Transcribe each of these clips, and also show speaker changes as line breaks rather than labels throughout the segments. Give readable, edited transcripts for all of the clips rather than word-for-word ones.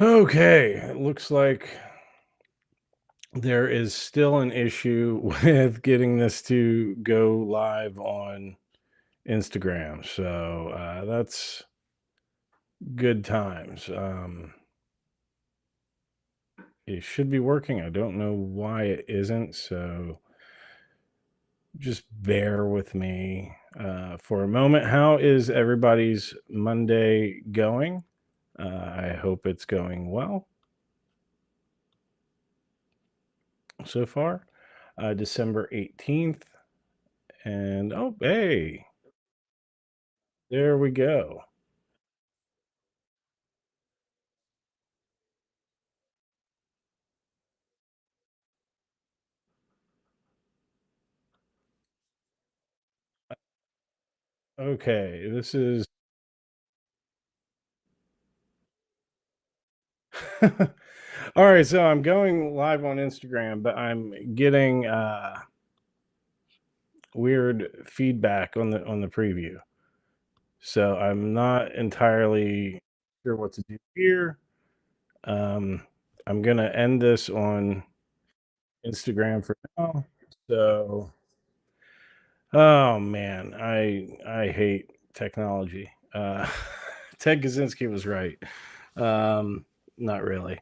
Okay, it looks like there is still an issue with getting this to go live on Instagram. So that's good times. It should be working. I don't know why it isn't. So just bear with me for a moment. How is everybody's Monday going? I hope it's going well so far. December 18th. And oh, hey, there we go. Okay, this is all right. So I'm going live on Instagram, but I'm getting weird feedback on the preview. So I'm not entirely sure what to do here. Um, I'm gonna end this on Instagram for now. So, oh man, I hate technology. Ted Kaczynski was right. Not really.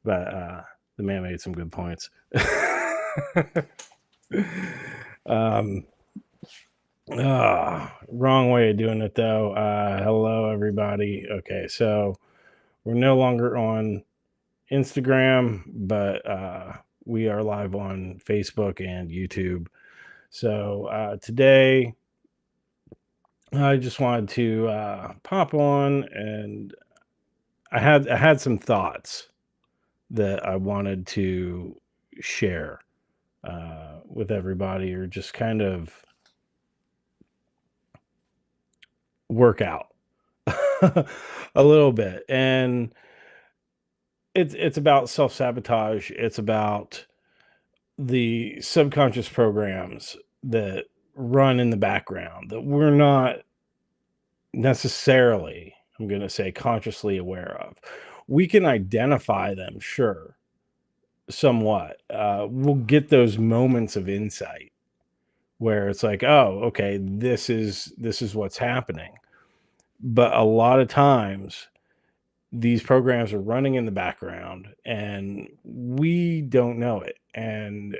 But the man made some good points. um, wrong way of doing it though. Hello, everybody. Okay, so we're no longer on Instagram, but we are live on Facebook and YouTube. So today, I just wanted to pop on, and I had some thoughts that I wanted to share with everybody, or just kind of work out a little bit. And it's about self-sabotage. It's about the subconscious programs that run in the background that we're not necessarily, I'm going to say, consciously aware of. We can identify them, sure, somewhat. We'll get those moments of insight where it's like, oh, okay, this is what's happening. But a lot of times these programs are running in the background and we don't know it. And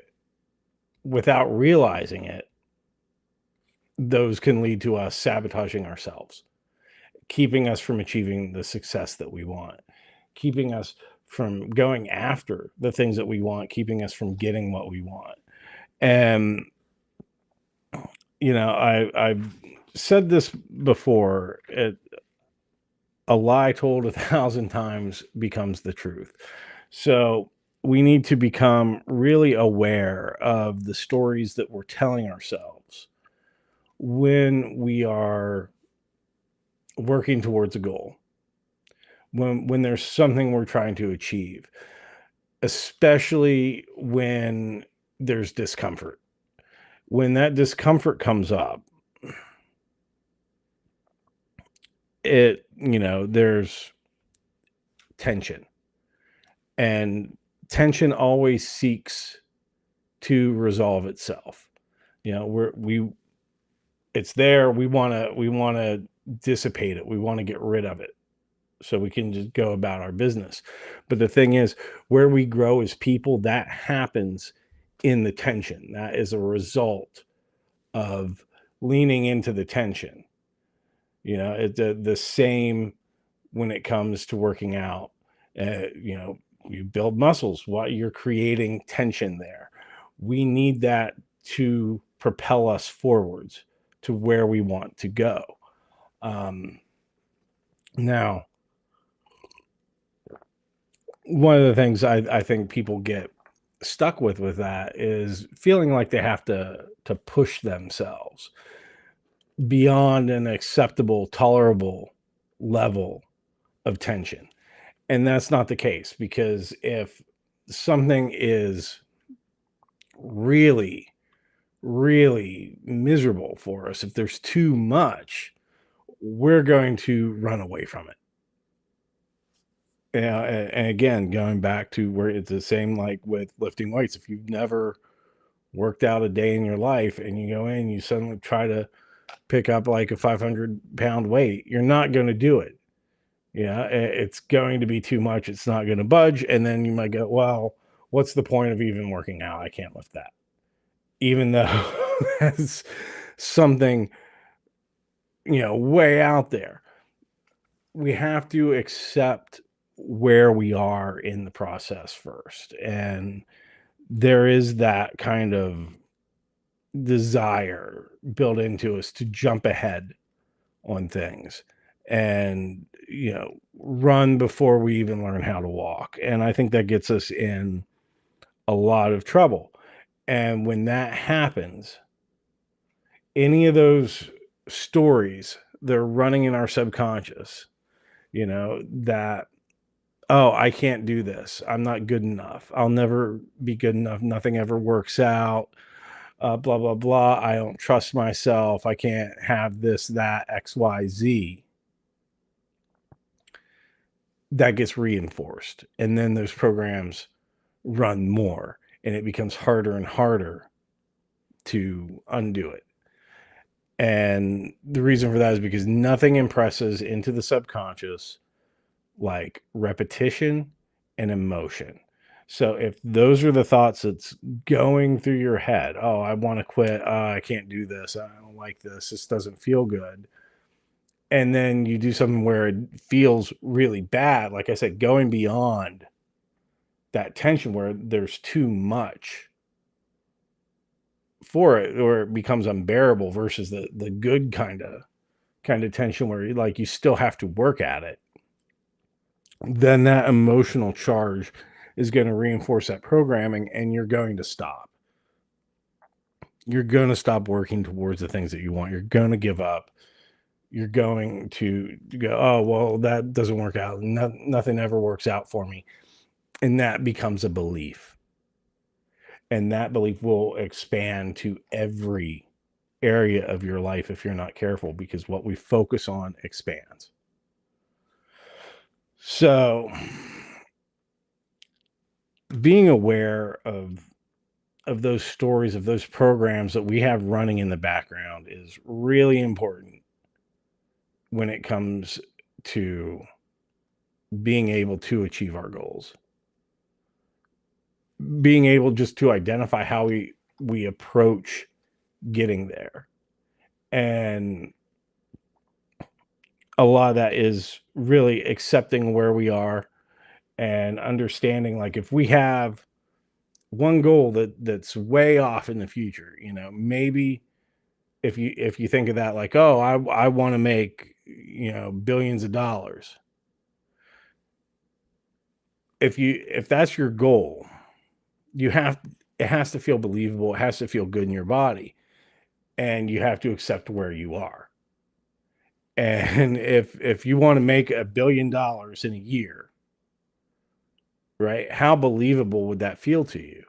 without realizing it, those can lead to us sabotaging ourselves, keeping us from achieving the success that we want, keeping us from going after the things that we want, keeping us from getting what we want. And I've said this before. A lie told a thousand times becomes the truth. So we need to become really aware of the stories that we're telling ourselves when we are working towards a goal, when there's something we're trying to achieve, especially when there's discomfort. When that discomfort comes up, there's tension, and tension always seeks to resolve itself. We it's there. We want to dissipate it. We want to get rid of it so we can just go about our business. But the thing is, where we grow as people, that happens in the tension. That is a result of leaning into the tension. The same when it comes to working out. You build muscles while you're creating tension there. We need that to propel us forwards to where we want to go. Um, Now, one of the things I think people get stuck with that is feeling like they have to push themselves beyond an acceptable, tolerable level of tension. And that's not the case, because if something is really, really miserable for us, if there's too much, we're going to run away from it. Yeah, and again, going back to where it's the same like with lifting weights. If you've never worked out a day in your life and you go in, you suddenly try to pick up like a 500-pound weight, you're not going to do it. Yeah, it's going to be too much. It's not going to budge. And then you might go, well, what's the point of even working out? I can't lift that. Even though that's something, way out there. We have to accept where we are in the process first. And there is that kind of desire built into us to jump ahead on things and, run before we even learn how to walk. And I think that gets us in a lot of trouble. And when that happens, any of those stories, they're running in our subconscious, that, oh, I can't do this. I'm not good enough. I'll never be good enough. Nothing ever works out. Blah, blah, blah. I don't trust myself. I can't have this, that, XYZ. That gets reinforced. And then those programs run more and it becomes harder and harder to undo it. And the reason for that is because nothing impresses into the subconscious like repetition and emotion. So if those are the thoughts that's going through your head, oh, I want to quit. I can't do this. I don't like this. This doesn't feel good. And then you do something where it feels really bad. Like I said, going beyond that tension where there's too much for it or it becomes unbearable versus the good kind of tension where you still have to work at it, then that emotional charge is going to reinforce that programming and you're going to stop. You're going to stop working towards the things that you want. You're going to give up. You're going to go, oh, well, that doesn't work out. Nothing ever works out for me. And that becomes a belief. And that belief will expand to every area of your life if you're not careful, because what we focus on expands. So being aware of those stories, of those programs that we have running in the background is really important when it comes to being able to achieve our goals. Being able just to identify how we approach getting there. And a lot of that is really accepting where we are and understanding, like, if we have one goal that's way off in the future, maybe if you think of that like, oh, I want to make, billions of dollars. If that's your goal, it has to feel believable, it has to feel good in your body, and you have to accept where you are. And if you want to make $1 billion in a year, right? How believable would that feel to you?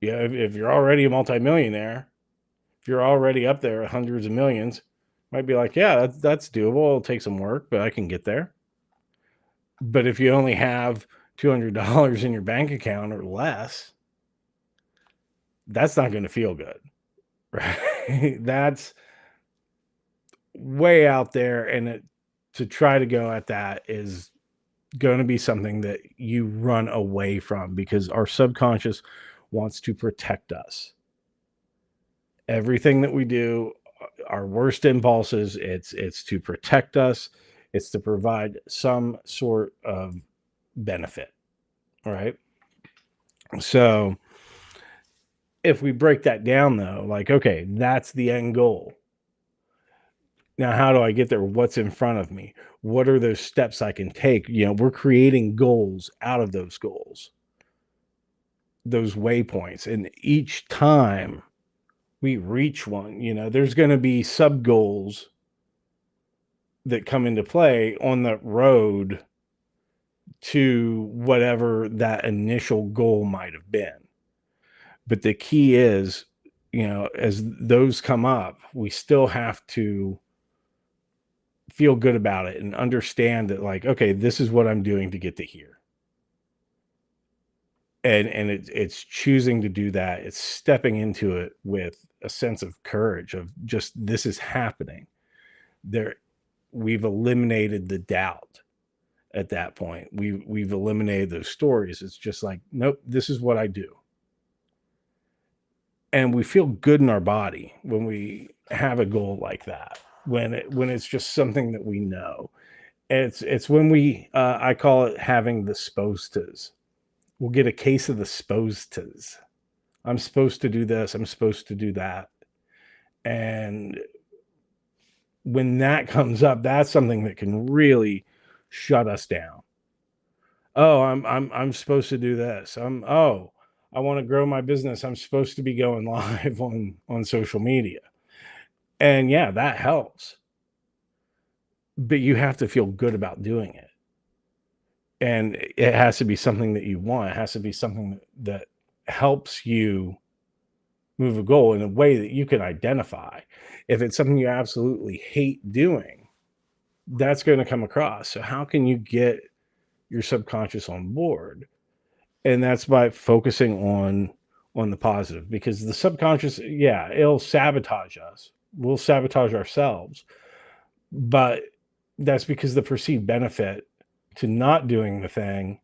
Yeah, if you're already a multimillionaire, if you're already up there hundreds of millions, might be like, yeah, that's doable. It'll take some work, but I can get there. But if you only have $200 in your bank account or less, that's not going to feel good, right? That's way out there, and to try to go at that is going to be something that you run away from because our subconscious wants to protect us. Everything that we do, our worst impulses, it's to protect us. It's to provide some sort of benefit, right? So if we break that down though, like, okay, that's the end goal. Now, how do I get there? What's in front of me? What are those steps I can take? We're creating goals out of those goals, those waypoints. And each time we reach one, there's going to be sub goals that come into play on the road to whatever that initial goal might have been. But the key is, as those come up, we still have to feel good about it and understand that, like, okay, this is what I'm doing to get to here. And it's choosing to do that. It's stepping into it with a sense of courage of just, this is happening. There, we've eliminated the doubt at that point. We've eliminated those stories. It's just like, nope, this is what I do. And we feel good in our body when we have a goal like that. When it's just something that we know. It's when we I call it having the supposed tos. We'll get a case of the supposed tos. I'm supposed to do this, I'm supposed to do that. And when that comes up, that's something that can really shut us down. Oh, I'm supposed to do this. I want to grow my business. I'm supposed to be going live on social media. And yeah, that helps. But you have to feel good about doing it. And it has to be something that you want. It has to be something that helps you move a goal in a way that you can identify. If it's something you absolutely hate doing, that's going to come across. So how can you get your subconscious on board? And that's by focusing on the positive, because the subconscious, yeah, it'll sabotage us. We'll sabotage ourselves. But that's because the perceived benefit to not doing the thing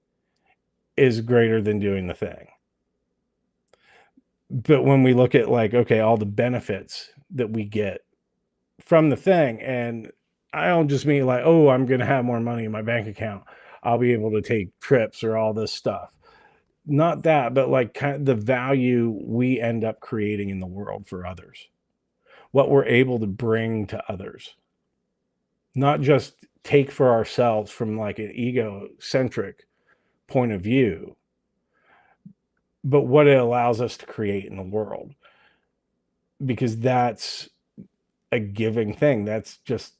is greater than doing the thing. But when we look at, like, okay, all the benefits that we get from the thing, and I don't just mean like, oh, I'm going to have more money in my bank account. I'll be able to take trips or all this stuff. Not that, but like kind of the value we end up creating in the world for others, what we're able to bring to others, not just take for ourselves from like an egocentric point of view, but what it allows us to create in the world, because that's a giving thing. That's just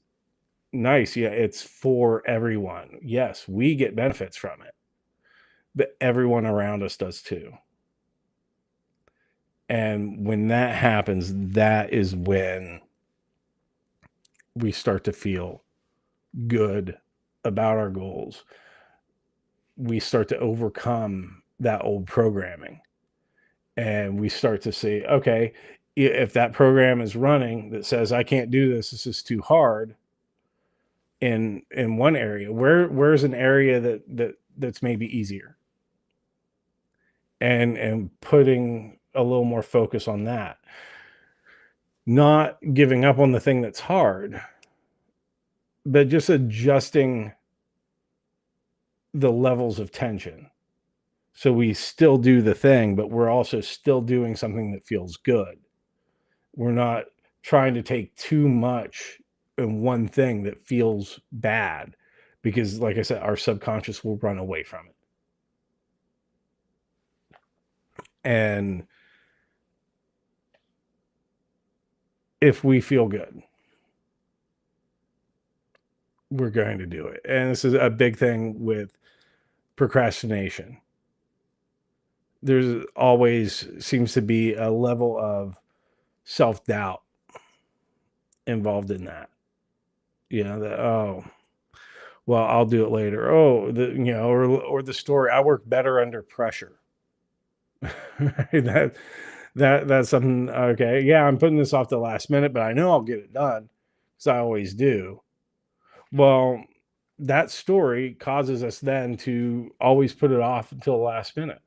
nice. Yeah, it's for everyone. Yes, we get benefits from it, but everyone around us does too. And when that happens, that is when we start to feel good about our goals. We start to overcome that old programming, and we start to say, okay, if that program is running that says I can't do this, this is too hard in one area, where's an area that's maybe easier, and putting a little more focus on that, not giving up on the thing that's hard, but just adjusting the levels of tension. So we still do the thing, but we're also still doing something that feels good. We're not trying to take too much in one thing that feels bad, because, like I said, our subconscious will run away from it. And if we feel good, we're going to do it. And this is a big thing with procrastination. There's always seems to be a level of self-doubt involved in that. You know, that, oh, well, I'll do it later. Oh, or the story, I work better under pressure. that that's something. Okay, yeah, I'm putting this off the last minute, but I know I'll get it done because I always do. Well, that story causes us then to always put it off until the last minute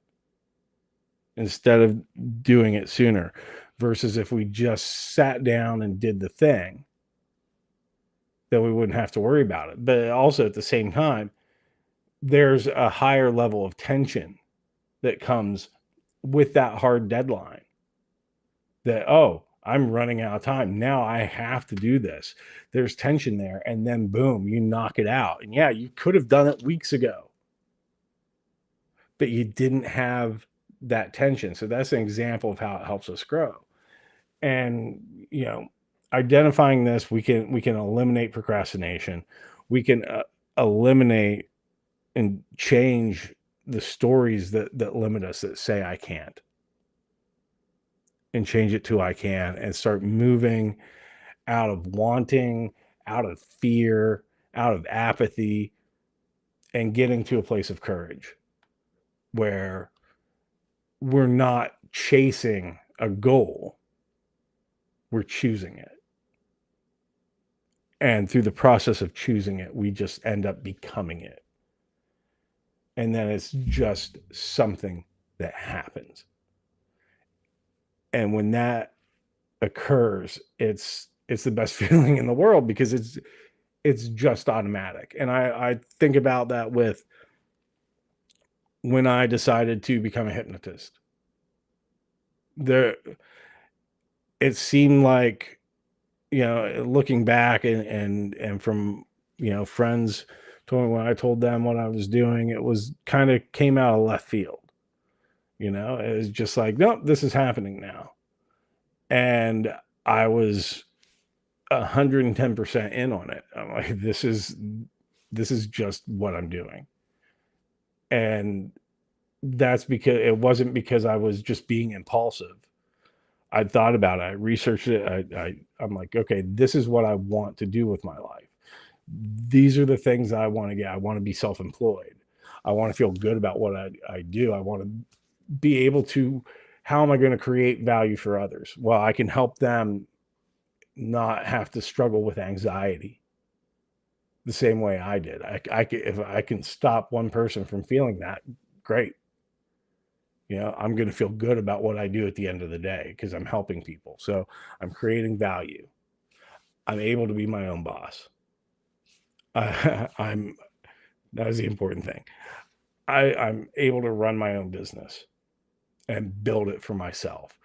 instead of doing it sooner. Versus if we just sat down and did the thing, then we wouldn't have to worry about it. But also at the same time, there's a higher level of tension that comes with that hard deadline, that, oh, I'm running out of time. Now I have to do this. There's tension there. And then boom, you knock it out. And yeah, you could have done it weeks ago, but you didn't have that tension. So that's an example of how it helps us grow. And, identifying this, we can eliminate procrastination. We can eliminate and change the stories that limit us, that say I can't, and change it to I can, and start moving out of wanting, out of fear, out of apathy, and getting to a place of courage where we're not chasing a goal, we're choosing it. And through the process of choosing it, we just end up becoming it. And then it's just something that happens. And when that occurs, it's the best feeling in the world, because it's just automatic. And I think about that with when I decided to become a hypnotist. It seemed like, looking back and from, friends told me, when I told them what I was doing, it was kind of came out of left field. It was just like, nope, this is happening now. And I was 110% in on it. I'm like, this is just what I'm doing. And that's because it wasn't because I was just being impulsive. I thought about it. I researched it. I'm like, okay, this is what I want to do with my life. These are the things I want to get. I want to be self-employed. I want to feel good about what I do. I want to be able to, how am I going to create value for others? Well, I can help them not have to struggle with anxiety the same way I did. If I can stop one person from feeling that, great. I'm going to feel good about what I do at the end of the day because I'm helping people. So I'm creating value. I'm able to be my own boss. That is the important thing. I'm able to run my own business and build it for myself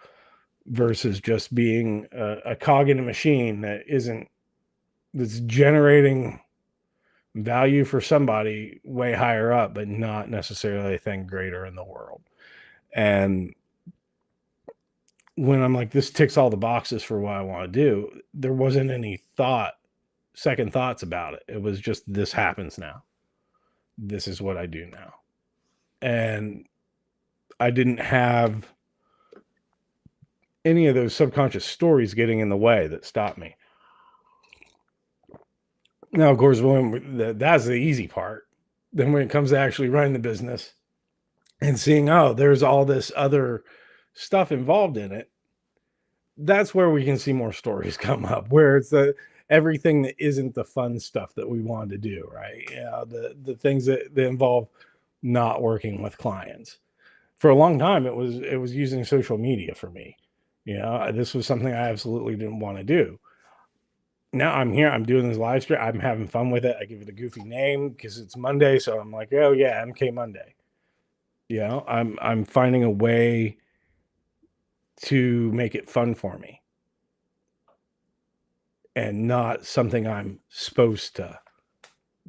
versus just being a cog in a machine that's generating value for somebody way higher up, but not necessarily a thing greater in the world. And when I'm like, this ticks all the boxes for what I want to do, there wasn't any second thoughts about it. It was just, this happens now. This is what I do now. And I didn't have any of those subconscious stories getting in the way that stopped me. Now, of course, that's the easy part. Then when it comes to actually running the business and seeing, oh, there's all this other stuff involved in it, that's where we can see more stories come up, where it's everything that isn't the fun stuff that we wanted to do, right? The things that involve not working with clients. For a long time, it was using social media for me. This was something I absolutely didn't want to do. Now I'm here, I'm doing this live stream, I'm having fun with it. I give it a goofy name because it's Monday, so I'm like, oh yeah, MK Monday. I'm finding a way to make it fun for me and not something I'm supposed to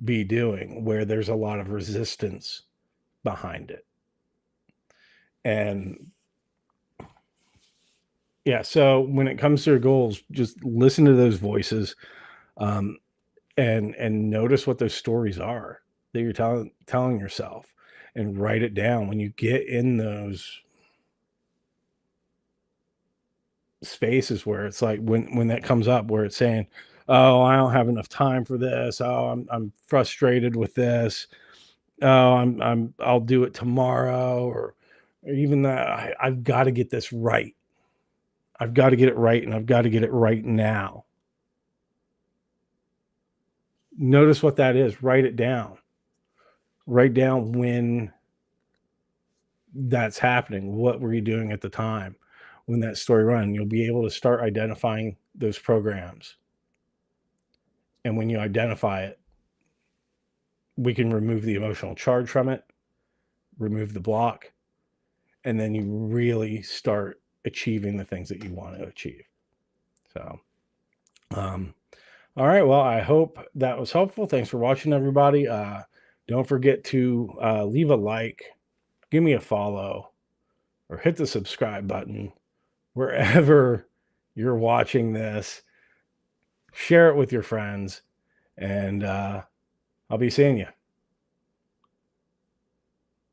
be doing where there's a lot of resistance behind it. And yeah, so when it comes to your goals, just listen to those voices, and notice what those stories are that you're telling yourself, and write it down. When you get in those spaces where it's like, when that comes up, where it's saying, oh, I don't have enough time for this. Oh, I'm frustrated with this. Oh, I'll do it tomorrow, or even that I've got to get this right. I've got to get it right, and I've got to get it right now. Notice what that is. Write it down. Write down when that's happening. What were you doing at the time when that story ran? You'll be able to start identifying those programs. And when you identify it, we can remove the emotional charge from it, remove the block, and then you really start achieving the things that you want to achieve. So, all right. Well, I hope that was helpful. Thanks for watching, everybody. Don't forget to leave a like, give me a follow, or hit the subscribe button wherever you're watching this. Share it with your friends, and I'll be seeing you.